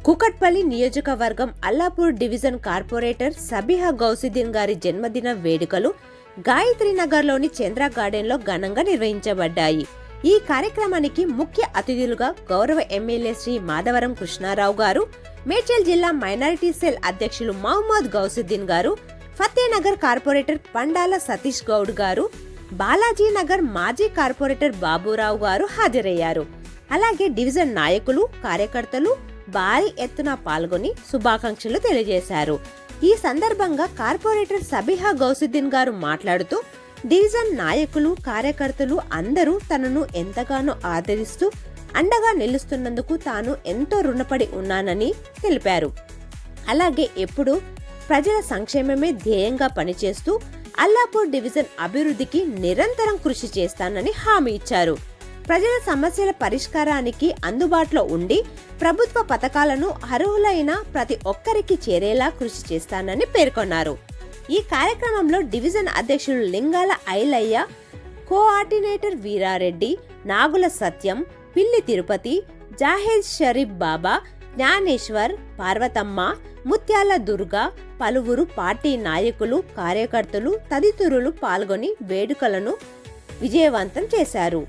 కూకట్పల్లి నియోజకవర్గం Allapur division corporator Sabiha Gousuddin గారి జన్మదిన వేడుకలు గాయత్రీనగర్లోని చంద్ర గార్డెన్లో ఘనంగా నిర్వహించబడ్డాయి. ఈ కార్యక్రమానికి ముఖ్య అతిథులుగా గౌరవ ఎమ్మెల్యే శ్రీ మాధవరం కృష్ణారావు గారు, మేడ్చల్ జిల్లా మైనారిటీ సెల్ అధ్యక్షులు మహమ్మద్ గౌసుద్దీన్ గారు, ఫతేనగర్ కార్పొరేటర్ పండాల సతీష్ గౌడ్ గారు, బాలాజీనగర్ మాజీ కార్పొరేటర్ బాబురావు గారు హాజరయ్యారు. అలాగే డివిజన్ నాయకులు, కార్యకర్తలు భారీ ఎత్తున పాల్గొని శుభాకాంక్షలు తెలియజేశారు. ఈ సందర్భంగా కార్పొరేటర్ సబిహా గౌసుద్దీన్ గారు మాట్లాడుతూ, డివిజన్ నాయకులు, కార్యకర్తలు అందరూ తనను ఎంతగానో ఆదరిస్తూ అండగా నిలుస్తున్నందుకు తాను ఎంతో రుణపడి ఉన్నానని తెలిపారు. అలాగే ఎప్పుడూ ప్రజల సంక్షేమమే ధ్యేయంగా పనిచేస్తూ అల్లాపూర్ డివిజన్ అభివృద్ధికి నిరంతరం కృషి చేస్తానని హామీ ఇచ్చారు. ప్రజల సమస్యల పరిష్కారానికి అందుబాటులో ఉండి ప్రభుత్వ పథకాలను అర్హులైన ప్రతి ఒక్కరికి చేరేలా కృషి చేస్తానని పేర్కొన్నారు. ఈ కార్యక్రమంలో డివిజన్ అధ్యక్షులు లింగాల ఐలయ్య, కోఆర్డినేటర్ వీరారెడ్డి, నాగుల సత్యం, పిల్లి తిరుపతి, జాహేద్ షరీఫ్ బాబా, జ్ఞానేశ్వర్, పార్వతమ్మ, ముత్యాల దుర్గా, పలువురు పార్టీ నాయకులు, కార్యకర్తలు తదితరులు పాల్గొని వేడుకలను విజయవంతం చేశారు.